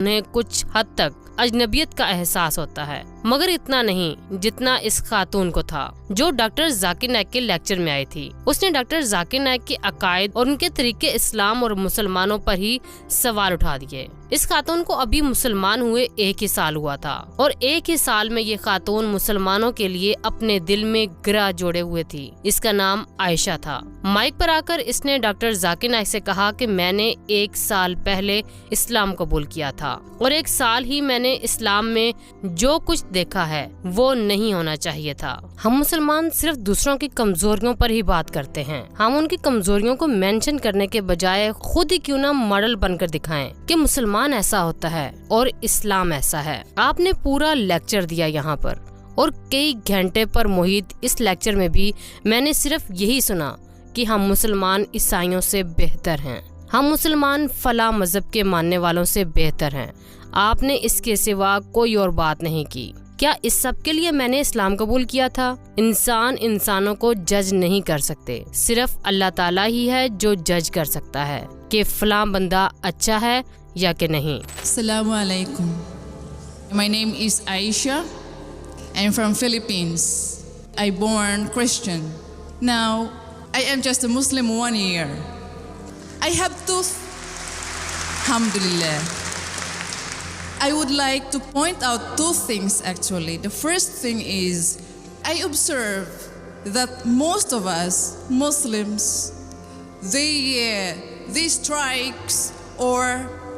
انہیں کچھ حد تک اجنبیت کا احساس ہوتا ہے، مگر اتنا نہیں جتنا اس خاتون کو تھا جو ڈاکٹر ذاکر نائک کے لیکچر میں آئی تھی۔ اس نے ڈاکٹر ذاکر نائک کے عقائد اور ان کے طریقے اسلام اور مسلمانوں پر ہی سوال اٹھا دیے۔ اس خاتون کو ابھی مسلمان ہوئے 1 ہی سال ہوا تھا، اور 1 ہی سال میں یہ خاتون مسلمانوں کے لیے اپنے دل میں گرہ جوڑے ہوئے تھی۔ اس کا نام عائشہ تھا۔ مائک پر آ کر اس نے ڈاکٹر ذاکر نائک سے کہا کہ میں نے 1 سال پہلے اسلام قبول کیا تھا، اور 1 سال ہی میں نے اسلام میں جو کچھ دیکھا ہے وہ نہیں ہونا چاہیے تھا۔ ہم مسلمان صرف دوسروں کی کمزوریوں پر ہی بات کرتے ہیں، ہم ان کی کمزوریوں کو مینشن کرنے کے بجائے خود ہی کیوں نہ ماڈل بن کر دکھائیں کہ مسلمان ایسا ہوتا ہے اور اسلام ایسا ہے۔ آپ نے پورا لیکچر دیا یہاں پر، اور کئی گھنٹے پر محیط اس لیکچر میں بھی میں نے صرف یہی سنا کہ ہم مسلمان عیسائیوں سے بہتر ہیں، ہم مسلمان فلاں مذہب کے ماننے والوں سے بہتر ہیں۔ آپ نے اس کے سوا کوئی اور بات نہیں کی۔ کیا اس سب کے لیے میں نے اسلام قبول کیا تھا؟ انسان انسانوں کو جج نہیں کر سکتے، صرف اللہ تعالیٰ ہی ہے جو جج کر سکتا ہے کہ فلاں بندہ اچھا ہے یا کہ نہیں۔ السلام علیکم. My name is Aisha. I'm from Philippines. I born Christian. Now, I am just a Muslim 1 year. I have two. Alhamdulillah. I would like to point out 2 things actually. The first thing is, I observe that most of us Muslims, they strikes or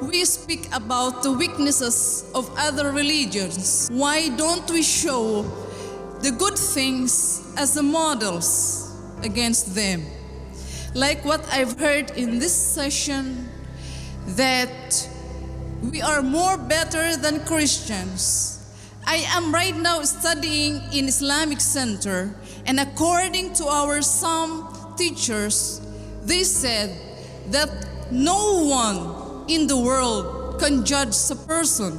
we speak about the weaknesses of other religions. Why don't we show the good things as the models against them? Like what I've heard in this session, that we are more better than Christians. I am right now studying in Islamic Center, and according to our some teachers, they said that no one in the world can judge a person.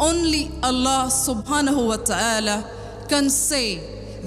Only Allah subhanahu wa ta'ala can say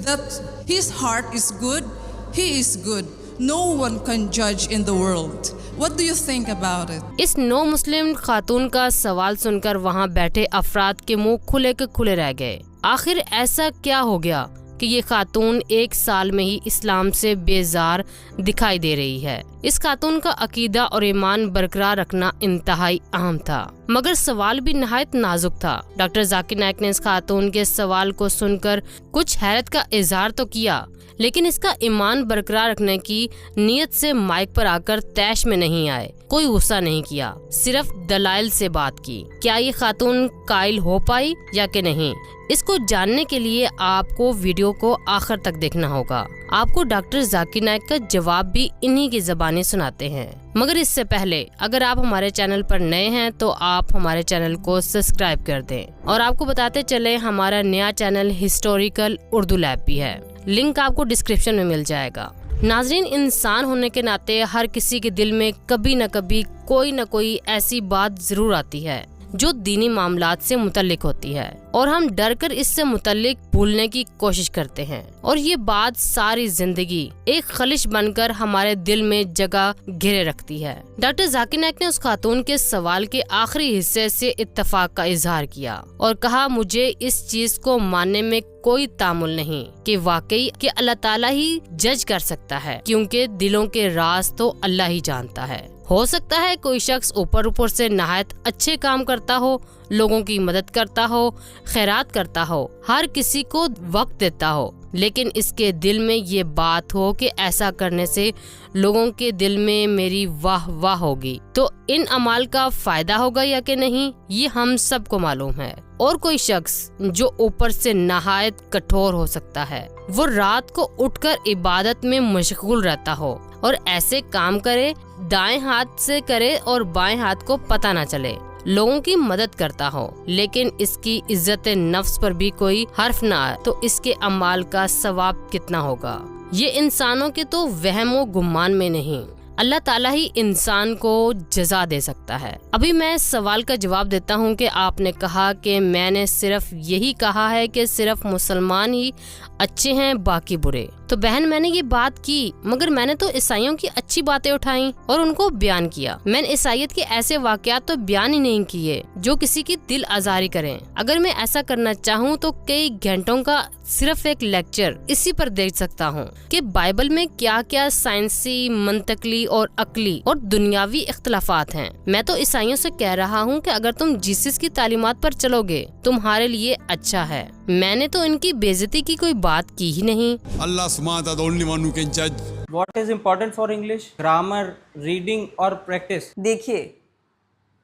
that his heart is good, he is good. No one can judge in the world. What do you think about it? اس نو مسلم خاتون کا سوال سن کر وہاں بیٹھے افراد کے منہ کھلے کے کھلے رہ گئے۔ آخر ایسا کیا ہو گیا کہ یہ خاتون 1 سال میں ہی اسلام سے بیزار دکھائی دے رہی ہے؟ اس خاتون کا عقیدہ اور ایمان برقرار رکھنا انتہائی اہم تھا، مگر سوال بھی نہایت نازک تھا۔ ڈاکٹر ذاکر نائک نے اس خاتون کے سوال کو سن کر کچھ حیرت کا اظہار تو کیا، لیکن اس کا ایمان برقرار رکھنے کی نیت سے مائک پر آ کر طیش میں نہیں آئے، کوئی غصہ نہیں کیا، صرف دلائل سے بات کی۔ کیا یہ خاتون قائل ہو پائی یا کہ نہیں؟ اس کو جاننے کے لیے آپ کو ویڈیو کو آخر تک دیکھنا ہوگا۔ آپ کو ڈاکٹر ذاکر نائک کا جواب بھی انہی کی زبانی سناتے ہیں، مگر اس سے پہلے اگر آپ ہمارے چینل پر نئے ہیں تو آپ ہمارے چینل کو سبسکرائب کر دیں، اور آپ کو بتاتے چلیں ہمارا نیا چینل ہسٹوریکل اردو لیب بھی ہے، لنک آپ کو ڈسکرپشن میں مل جائے گا۔ ناظرین، انسان ہونے کے ناطے ہر کسی کے دل میں کبھی نہ کبھی کوئی نہ کوئی ایسی بات ضرور آتی ہے جو دینی معاملات سے متعلق ہوتی ہے، اور ہم ڈر کر اس سے متعلق بھولنے کی کوشش کرتے ہیں، اور یہ بات ساری زندگی ایک خلش بن کر ہمارے دل میں جگہ گھیرے رکھتی ہے۔ ڈاکٹر ذاکر نائک نے اس خاتون کے سوال کے آخری حصے سے اتفاق کا اظہار کیا اور کہا، مجھے اس چیز کو ماننے میں کوئی تعامل نہیں کہ واقعی کہ اللہ تعالیٰ ہی جج کر سکتا ہے، کیونکہ دلوں کے راز تو اللہ ہی جانتا ہے۔ ہو سکتا ہے کوئی شخص اوپر سے نہایت اچھے کام کرتا ہو، لوگوں کی مدد کرتا ہو، خیرات کرتا ہو، ہر کسی کو وقت دیتا ہو، لیکن اس کے دل میں یہ بات ہو کہ ایسا کرنے سے لوگوں کے دل میں میری واہ واہ ہوگی، تو ان اعمال کا فائدہ ہوگا یا کہ نہیں، یہ ہم سب کو معلوم ہے۔ اور کوئی شخص جو اوپر سے نہایت کٹھور ہو سکتا ہے، وہ رات کو اٹھ کر عبادت میں مشغول رہتا ہو اور ایسے کام کرے، دائیں ہاتھ سے کرے اور بائیں ہاتھ کو پتہ نہ چلے، لوگوں کی مدد کرتا ہو، لیکن اس کی عزت نفس پر بھی کوئی حرف نہ آئے، تو اس کے اعمال کا ثواب کتنا ہوگا؟ یہ انسانوں کے تو وہم و گمان میں نہیں اللہ تعالیٰ ہی انسان کو جزا دے سکتا ہے۔ ابھی میں اس سوال کا جواب دیتا ہوں کہ آپ نے کہا کہ میں نے صرف یہی کہا ہے کہ صرف مسلمان ہی اچھے ہیں باقی برے۔ تو بہن میں نے یہ بات کی، مگر میں نے تو عیسائیوں کی اچھی باتیں اٹھائیں اور ان کو بیان کیا۔ میں نے عیسائیت کے ایسے واقعات تو بیان ہی نہیں کیے جو کسی کی دل آزاری کریں۔ اگر میں ایسا کرنا چاہوں تو کئی گھنٹوں کا صرف ایک لیکچر اسی پر دیکھ سکتا ہوں کہ بائبل میں کیا کیا سائنسی، منطقی اور عقلی اور دنیاوی اختلافات ہیں۔ میں تو عیسائیوں سے کہہ رہا ہوں کہ اگر تم جیسس کی تعلیمات پر چلو گے تمہارے لیے اچھا ہے۔ میں نے تو ان کی بے عزتی کی کوئی بات کی ہی نہیں۔ Allah subhanahu wa ta'ala, the only one who can judge. What is important for English? Grammar, reading or practice? دیکھیے،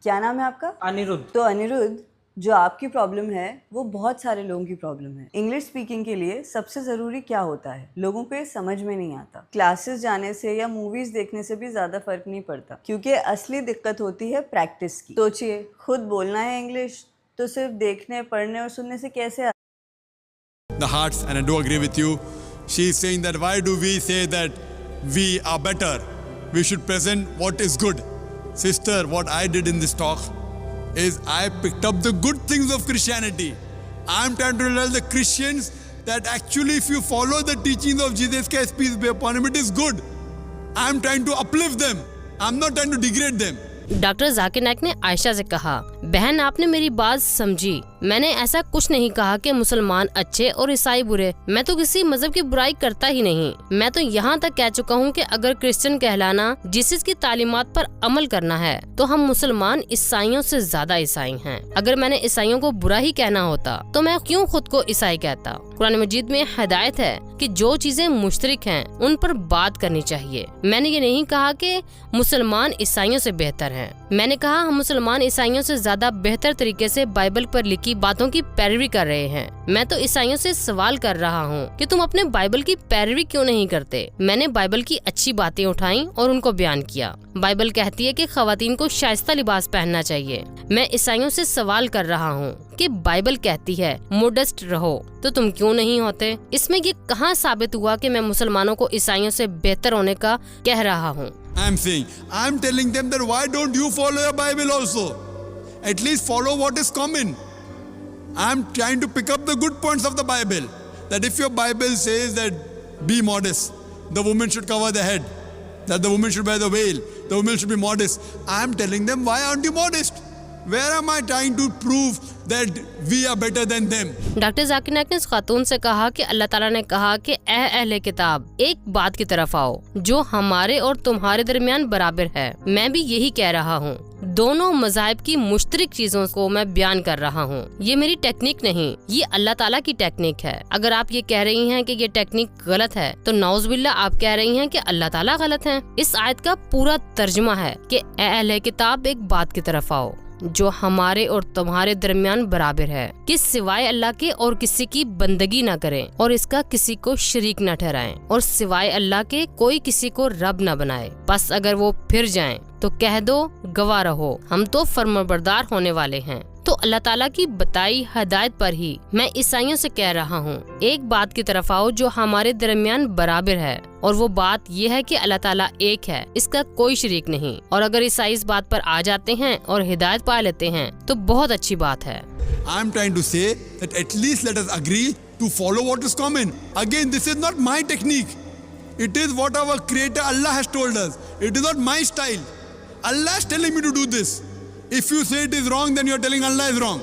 کیا نام ہے آپ کا؟ Anirudh. تو انیرودھ، جو آپ کی پرابلم ہے وہ بہت سارے لوگوں کی پرابلم ہے۔ انگلش اسپیکنگ کے لیے سب سے ضروری کیا ہوتا ہے؟ لوگوں کو یہ سمجھ میں نہیں آتا۔ کلاسز جانے سے یا موویز دیکھنے سے بھی زیادہ فرق نہیں پڑتا، کیونکہ اصلی دقت ہوتی ہے پریکٹس کی۔ سوچئے، خود بولنا ہے انگلش تو صرف دیکھنے، پڑھنے اور سننے سے کیسے The hearts, and I do agree with you. She is saying that why do we say that we are better? We should present what is good. Sister, what I did in this talk is I picked up the good things of Christianity. I'm trying to tell the Christians that actually if you follow the teachings of Jesus Christ, peace be upon him, it is good. I'm trying to uplift them. I'm not trying to degrade them. Doctor Zakir Naik نے عائشہ سے کہا، بہن آپ نے میری بات سمجھی، میں نے ایسا کچھ نہیں کہا کہ مسلمان اچھے اور عیسائی برے۔ میں تو کسی مذہب کی برائی کرتا ہی نہیں۔ میں تو یہاں تک کہہ چکا ہوں کہ اگر کرسچن کہلانا، جیسس کی تعلیمات پر عمل کرنا ہے تو ہم مسلمان عیسائیوں سے زیادہ عیسائی ہیں۔ اگر میں نے عیسائیوں کو برا ہی کہنا ہوتا تو میں کیوں خود کو عیسائی کہتا؟ قرآن مجید میں ہدایت ہے کہ جو چیزیں مشترک ہیں ان پر بات کرنی چاہیے۔ میں نے یہ نہیں کہا کہ مسلمان عیسائیوں سے بہتر ہیں، میں نے کہا ہم مسلمان عیسائیوں سے زیادہ بہتر طریقے سے بائبل پر لکھی باتوں کی پیروی کر رہے ہیں۔ میں تو عیسائیوں سے سوال کر رہا ہوں کہ تم اپنے بائبل کی پیروی کیوں نہیں کرتے؟ میں نے بائبل کی اچھی باتیں اٹھائیں اور ان کو بیان کیا۔ بائبل کہتی ہے کہ خواتین کو شائستہ لباس پہننا چاہیے۔ میں عیسائیوں سے سوال کر رہا ہوں کہ بائبل کہتی ہے موڈسٹ رہو، تو تم کیوں نہیں ہوتے؟ اس میں یہ کہاں ثابت ہوا کہ میں مسلمانوں کو عیسائیوں سے بہتر ہونے کا کہہ رہا ہوں؟ I'm telling them that why don't you follow your Bible also? At least follow what is common. I'm trying to pick up the good points of the Bible. That if your Bible says that be modest, the woman should cover the head, that the woman should wear the veil, the woman should be modest. I'm telling them, why aren't you modest? Where am I trying to prove that we are better than them? Doctor Zakir Naik نے اس خاتون سے کہا کہ اللہ تعالیٰ نے کہا کہ اے اہل کتاب، ایک بات کی طرف آؤ جو ہمارے اور تمہارے درمیان برابر ہے۔ میں بھی یہی کہہ رہا ہوں، دونوں مذاہب کی مشترک چیزوں کو میں بیان کر رہا ہوں۔ یہ میری ٹیکنیک نہیں، یہ اللہ تعالیٰ کی ٹیکنیک ہے۔ اگر آپ یہ کہہ رہی ہیں کہ یہ ٹیکنیک غلط ہے تو نعوذ باللہ آپ کہہ رہی ہیں کہ اللہ تعالیٰ غلط ہیں۔ اس آیت کا پورا ترجمہ ہے کہ اے اہل کتاب، ایک بات کی طرف آؤ جو ہمارے اور تمہارے درمیان برابر ہے، کہ سوائے اللہ کے اور کسی کی بندگی نہ کریں اور اس کا کسی کو شریک نہ ٹھہرائیں، اور سوائے اللہ کے کوئی کسی کو رب نہ بنائے۔ بس اگر وہ پھر جائیں تو کہہ دو گواہ رہو، ہم تو فرمانبردار ہونے والے ہیں۔ تو اللہ تعالیٰ کی بتائی ہدایت پر ہی میں عیسائیوں سے کہہ رہا ہوں، ایک بات کی طرف آؤ جو ہمارے درمیان برابر ہے، اور وہ بات یہ ہے کہ اللہ تعالیٰ ایک ہے، اس کا کوئی شریک نہیں۔ اور اگر عیسائی اس بات پر آ جاتے ہیں اور ہدایت پا لیتے ہیں تو بہت اچھی بات ہے۔ I'm trying to say that at least let us agree to follow what is common. Again, this is not my technique. It is what our Creator Allah has told us. It is not my style. Allah is telling me to do this. If you say it is wrong, then you are telling Allah is wrong.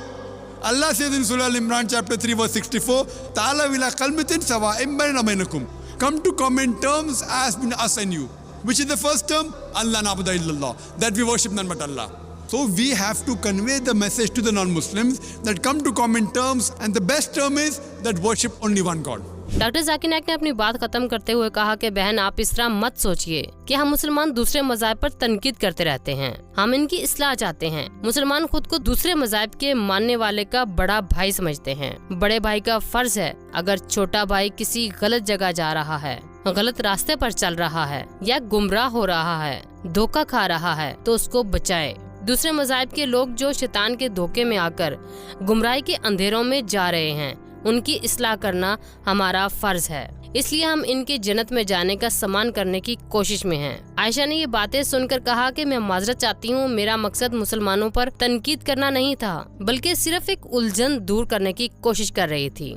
Allah says in Surah Al-Imran chapter 3 verse 64, Ta'ala ila qalmatin sawa'in bainana bainakum. Come to common terms as between us and you. Which is the first term? Allah na'budu illallah. That we worship none but Allah. So we have to convey the message to the non-Muslims that come to common terms, and the best term is that worship only one God. Doctor Zakir Naik نے اپنی بات ختم کرتے ہوئے کہا کہ بہن آپ اس طرح مت سوچئے کہ ہم مسلمان دوسرے مذاہب پر تنقید کرتے رہتے ہیں، ہم ان کی اصلاح چاہتے ہیں۔ مسلمان خود کو دوسرے مذاہب کے ماننے والے کا بڑا بھائی سمجھتے ہیں۔ بڑے بھائی کا فرض ہے اگر چھوٹا بھائی کسی غلط جگہ جا رہا ہے، غلط راستے پر چل رہا ہے یا گمراہ ہو رہا ہے، دھوکہ کھا رہا ہے تو اس کو بچائے۔ دوسرے مذاہب کے لوگ جو شیطان کے دھوکے میں آ کر گمراہی کے اندھیروں میں جا رہے ہیں، ان کی اصلاح کرنا ہمارا فرض ہے۔ اس لیے ہم ان کے جنت میں جانے کا سامان کرنے کی کوشش میں ہیں۔ عائشہ نے یہ باتیں سن کر کہا کہ میں معذرت چاہتی ہوں، میرا مقصد مسلمانوں پر تنقید کرنا نہیں تھا بلکہ صرف ایک الجھن دور کرنے کی کوشش کر رہی تھی۔